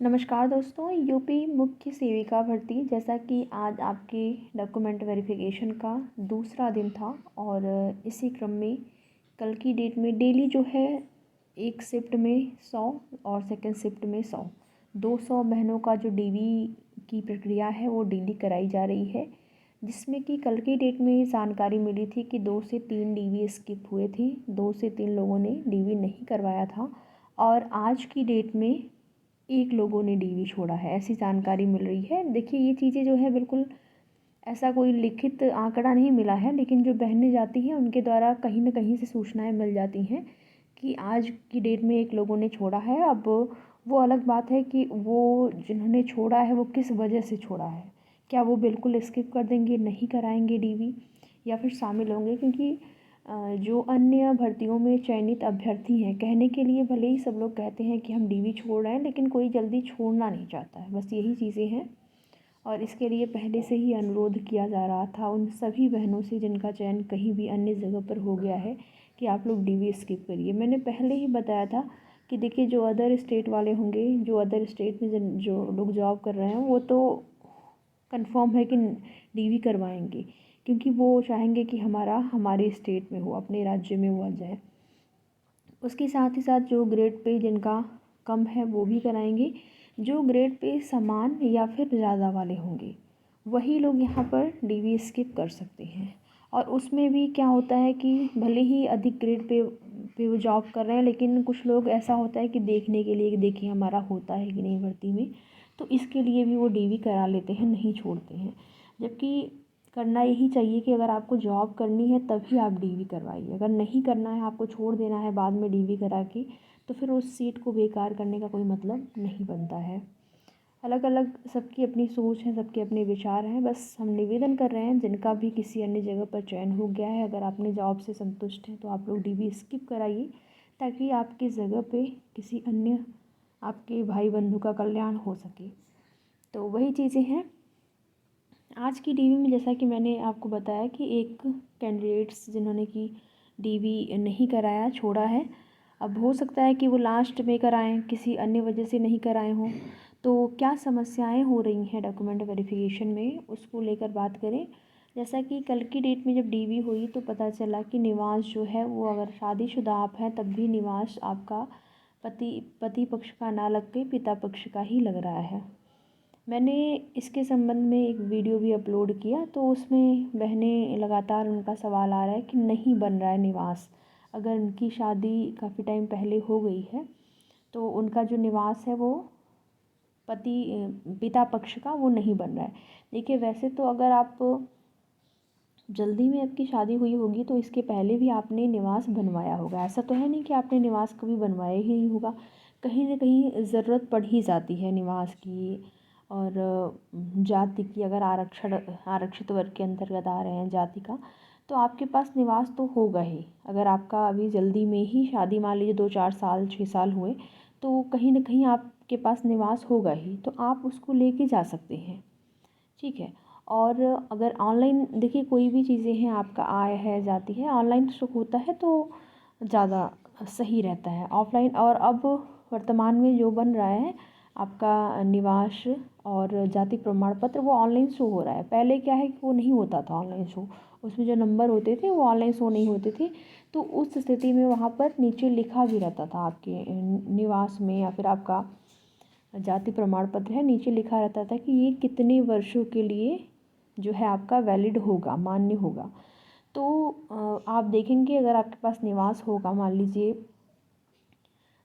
नमस्कार दोस्तों, यूपी मुख्य सेविका भर्ती जैसा कि आज आपके डॉक्यूमेंट वेरिफिकेशन का दूसरा दिन था और इसी क्रम में कल की डेट में डेली जो है एक शिफ्ट में 100 और सेकंड शिफ्ट में 200 बहनों का जो डीवी की प्रक्रिया है वो डेली कराई जा रही है, जिसमें कि कल की डेट में जानकारी मिली थी कि 2 से 3 डीवी स्किप हुए थे, 2 से 3 लोगों ने डीवी नहीं करवाया था और आज की डेट में एक लोगों ने डीवी छोड़ा है, ऐसी जानकारी मिल रही है। देखिए ये चीज़ें जो है बिल्कुल ऐसा कोई लिखित आंकड़ा नहीं मिला है, लेकिन जो बहनें जाती हैं उनके द्वारा कहीं न कहीं से सूचनाएं मिल जाती हैं कि आज की डेट में एक लोगों ने छोड़ा है। अब वो अलग बात है कि वो जिन्होंने छोड़ा है वो किस वजह से छोड़ा है, क्या वो बिल्कुल स्किप कर देंगे, नहीं कराएंगे डीवी या फिर शामिल होंगे, क्योंकि जो अन्य भर्तियों में चयनित अभ्यर्थी हैं, कहने के लिए भले ही सब लोग कहते हैं कि हम डीवी छोड़ रहे हैं, लेकिन कोई जल्दी छोड़ना नहीं चाहता है, बस यही चीज़ें हैं। और इसके लिए पहले से ही अनुरोध किया जा रहा था उन सभी बहनों से जिनका चयन कहीं भी अन्य जगह पर हो गया है कि आप लोग डीवी स्किप करिए। मैंने पहले ही बताया था कि देखिए जो अदर स्टेट वाले होंगे, जो अदर स्टेट में जो लोग जॉब कर रहे हैं वो तो कंफर्म है कि डीवी करवाएंगे, क्योंकि वो चाहेंगे कि हमारे स्टेट में हो, अपने राज्य में वो आ जाए। उसके साथ ही साथ जो ग्रेड पे जिनका कम है वो भी कराएंगे, जो ग्रेड पे समान या फिर ज़्यादा वाले होंगे वही लोग यहाँ पर डीवी स्किप कर सकते हैं। और उसमें भी क्या होता है कि भले ही अधिक ग्रेड पे वो जॉब कर रहे हैं, लेकिन कुछ लोग ऐसा होता है कि देखने के लिए कि देखिए हमारा होता है कि नहीं भर्ती में, तो इसके लिए भी वो डीवी करा लेते हैं, नहीं छोड़ते हैं। जबकि करना यही चाहिए कि अगर आपको जॉब करनी है तभी आप डीवी करवाइए, अगर नहीं करना है, आपको छोड़ देना है बाद में डीवी करा के, तो फिर उस सीट को बेकार करने का कोई मतलब नहीं बनता है। अलग अलग सबकी अपनी सोच है, सबके अपने विचार हैं। बस हम निवेदन कर रहे हैं जिनका भी किसी अन्य जगह पर चयन हो गया है, अगर आपने जॉब से संतुष्ट हैं तो आप लोग डीवी स्किप कराइए, ताकि आपकी जगह पे किसी अन्य आपके भाई बंधु का कल्याण हो सके। तो वही चीज़ें हैं आज की डीवी में। जैसा कि मैंने आपको बताया कि एक कैंडिडेट्स जिन्होंने कि डीवी नहीं कराया, छोड़ा है, अब हो सकता है कि वो लास्ट में कराएं, किसी अन्य वजह से नहीं कराए हों, तो क्या समस्याएं हो रही हैं डॉक्यूमेंट वेरिफिकेशन में, उसको लेकर बात करें। जैसा कि कल की डेट में जब डीवी हुई तो पता चला कि निवास जो है वो, अगर शादीशुदा आप हैं तब भी निवास आपका पति पक्ष का ना लग के पिता पक्ष का ही लग रहा है। मैंने इसके संबंध में एक वीडियो भी अपलोड किया, तो उसमें बहनें लगातार उनका सवाल आ रहा है कि नहीं बन रहा है निवास। अगर उनकी शादी काफ़ी टाइम पहले हो गई है तो उनका जो निवास है वो पिता पक्ष का वो नहीं बन रहा है। देखिए वैसे तो अगर आप जल्दी में आपकी शादी हुई होगी तो इसके पहले भी आपने निवास बनवाया होगा, ऐसा तो है नहीं कि आपने निवास कभी बनवाया ही नहीं होगा। कहीं ना कहीं ज़रूरत पड़ ही जाती है निवास की। और जाति की, अगर आरक्षित वर्ग के अंतर्गत आ रहे हैं जाति का, तो आपके पास निवास तो होगा ही। अगर आपका अभी जल्दी में ही शादी, मान लीजिए 2-4 साल 6 साल हुए, तो कहीं ना कहीं आपके पास निवास होगा ही, तो आप उसको लेके जा सकते हैं, ठीक है। और अगर ऑनलाइन देखिए कोई भी चीज़ें हैं, आपका आय है, जाति है, ऑनलाइन शुरू होता है तो ज़्यादा सही रहता है। ऑफलाइन और अब वर्तमान में जो बन रहा है आपका निवास और जाति प्रमाण पत्र, वो ऑनलाइन शो हो रहा है। पहले क्या है कि वो नहीं होता था ऑनलाइन शो, उसमें जो नंबर होते थे वो ऑनलाइन शो नहीं होते थे। तो उस स्थिति में वहाँ पर नीचे लिखा भी रहता था आपके निवास में, या फिर आपका जाति प्रमाण पत्र है, नीचे लिखा रहता था कि ये कितने वर्षों के लिए जो है आपका वैलिड होगा, मान्य होगा। तो आप देखेंगे अगर आपके पास निवास होगा, मान लीजिए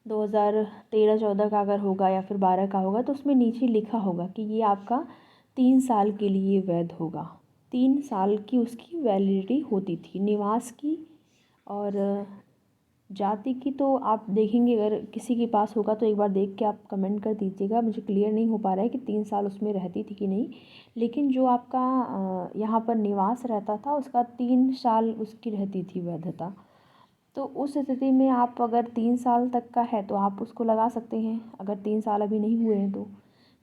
2013-14 का अगर होगा या फिर 12 का होगा, तो उसमें नीचे लिखा होगा कि ये आपका 3 साल के लिए वैध होगा। 3 साल की उसकी वैलिडिटी होती थी निवास की। और जाति की तो आप देखेंगे, अगर किसी के पास होगा तो एक बार देख के आप कमेंट कर दीजिएगा, मुझे क्लियर नहीं हो पा रहा है कि 3 साल उसमें रहती थी कि नहीं। लेकिन जो आपका यहाँ पर निवास रहता था उसका 3 साल उसकी रहती थी वैधता। तो उस स्थिति में आप अगर 3 साल तक का है तो आप उसको लगा सकते हैं, अगर 3 साल अभी नहीं हुए हैं तो,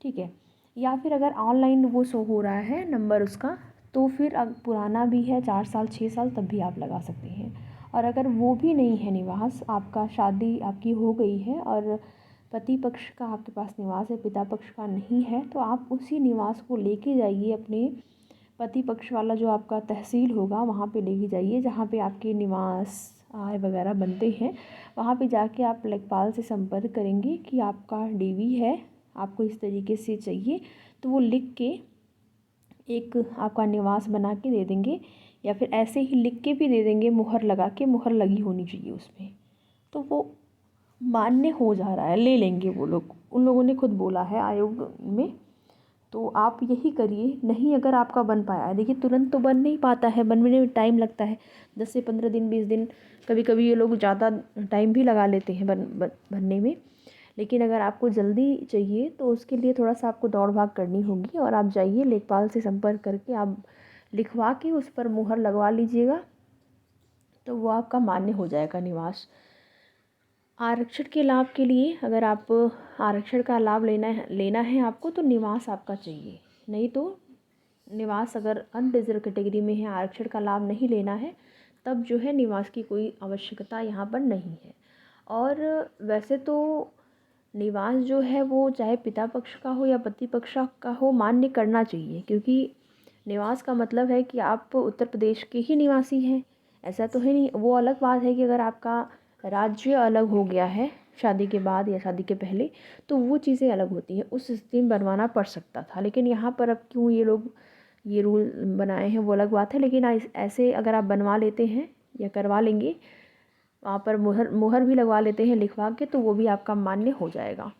ठीक है। या फिर अगर ऑनलाइन वो शो हो रहा है नंबर उसका, तो फिर पुराना भी है 4 साल 6 साल, तब भी आप लगा सकते हैं। और अगर वो भी नहीं है निवास, आपका शादी आपकी हो गई है और पति पक्ष का आपके पास निवास है, पिता पक्ष का नहीं है, तो आप उसी निवास को लेके जाइए अपने पति पक्ष वाला जो आपका तहसील होगा वहाँ पे लेके जाइए, जहाँ पे आपके निवास आय वगैरह बनते हैं। वहाँ पे जाके आप लेखपाल से संपर्क करेंगे कि आपका डीवी है, आपको इस तरीके से चाहिए, तो वो लिख के एक आपका निवास बना के दे देंगे, या फिर ऐसे ही लिख के भी दे देंगे, मुहर लगा के, मुहर लगी होनी चाहिए उसमें, तो वो मान्य हो जा रहा है, ले लेंगे वो लोग, उन लोगों ने खुद बोला है आयोग में। तो आप यही करिए। नहीं अगर आपका बन पाया है, देखिए तुरंत तो बन नहीं पाता है, बनने में टाइम लगता है, 10 से 15 दिन 20 दिन, कभी कभी ये लोग ज़्यादा टाइम भी लगा लेते हैं बनने में। लेकिन अगर आपको जल्दी चाहिए तो उसके लिए थोड़ा सा आपको दौड़ भाग करनी होगी, और आप जाइए लेखपाल से संपर्क करके आप लिखवा के उस पर मुहर लगवा लीजिएगा, तो वो आपका मान्य हो जाएगा निवास। आरक्षण के लाभ के लिए, अगर आप आरक्षण का लाभ लेना है आपको, तो निवास आपका चाहिए। नहीं तो निवास अगर अनरिजर्व कैटेगरी में है, आरक्षण का लाभ नहीं लेना है, तब जो है निवास की कोई आवश्यकता यहाँ पर नहीं है। और वैसे तो निवास जो है वो चाहे पिता पक्ष का हो या पति पक्ष का हो, मान्य करना चाहिए, क्योंकि निवास का मतलब है कि आप उत्तर प्रदेश के ही निवासी हैं, ऐसा तो है नहीं। वो अलग बात है कि अगर आपका राज्य अलग हो गया है शादी के बाद या शादी के पहले, तो वो चीज़ें अलग होती हैं, उस स्थिति में बनवाना पड़ सकता था। लेकिन यहाँ पर अब क्यों ये लोग ये रूल बनाए हैं वो अलग बात है, लेकिन ऐसे अगर आप बनवा लेते हैं या करवा लेंगे, वहाँ पर मुहर भी लगवा लेते हैं लिखवा के, तो वो भी आपका मान्य हो जाएगा।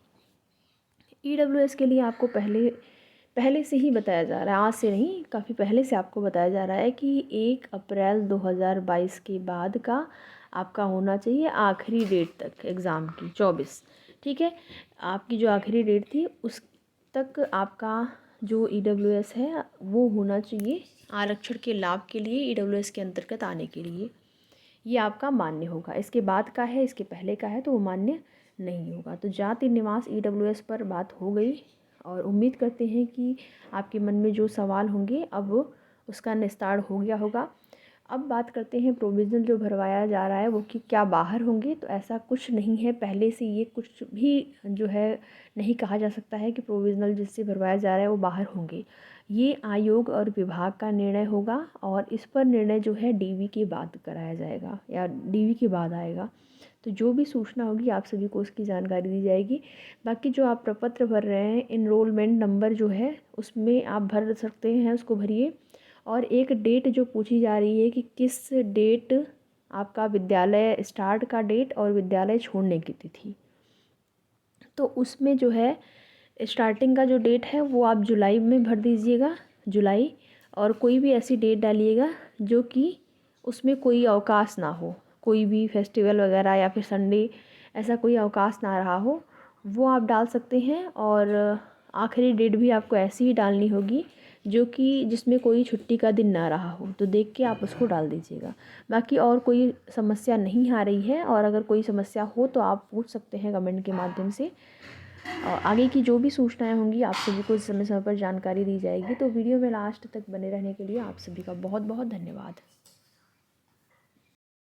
EWS के लिए आपको पहले से ही बताया जा रहा है, आज से नहीं, काफ़ी पहले से आपको बताया जा रहा है कि 1 अप्रैल 2022 के बाद का आपका होना चाहिए आखिरी डेट तक एग्ज़ाम की, 24, ठीक है। आपकी जो आखिरी डेट थी उस तक आपका जो EWS है वो होना चाहिए, आरक्षण के लाभ के लिए EWS के अंतर्गत आने के लिए ये आपका मान्य होगा। इसके बाद का है, इसके पहले का है, तो वो मान्य नहीं होगा। तो जाति निवास EWS पर बात हो गई, और उम्मीद करते हैं कि आपके मन में जो सवाल होंगे अब उसका निस्तार हो गया होगा। अब बात करते हैं प्रोविज़नल जो भरवाया जा रहा है वो कि क्या बाहर होंगे, तो ऐसा कुछ नहीं है। पहले से ये कुछ भी जो है नहीं कहा जा सकता है कि प्रोविज़नल जिससे भरवाया जा रहा है वो बाहर होंगे। ये आयोग और विभाग का निर्णय होगा, और इस पर निर्णय जो है DV के बाद कराया जाएगा या DV के बाद आएगा। तो जो भी सूचना होगी आप सभी को उसकी जानकारी दी जाएगी। बाकी जो आप प्रपत्र भर रहे हैं, इनरोलमेंट नंबर जो है उसमें आप भर सकते हैं, उसको भरिए। और एक डेट जो पूछी जा रही है कि किस डेट आपका विद्यालय स्टार्ट का डेट और विद्यालय छोड़ने की तिथि, तो उसमें जो है स्टार्टिंग का जो डेट है वो आप जुलाई में भर दीजिएगा, जुलाई। और कोई भी ऐसी डेट डालिएगा जो कि उसमें कोई अवकाश ना हो, कोई भी फेस्टिवल वगैरह या फिर संडे ऐसा कोई अवकाश ना रहा हो, वो आप डाल सकते हैं। और आखिरी डेट भी आपको ऐसी ही डालनी होगी जो कि जिसमें कोई छुट्टी का दिन ना रहा हो, तो देख के आप उसको डाल दीजिएगा। बाकी और कोई समस्या नहीं आ रही है, और अगर कोई समस्या हो तो आप पूछ सकते हैं कमेंट के माध्यम से। और आगे की जो भी सूचनाएं होंगी आप सभी को समय समय पर जानकारी दी जाएगी। तो वीडियो में लास्ट तक बने रहने के लिए आप सभी का बहुत बहुत धन्यवाद।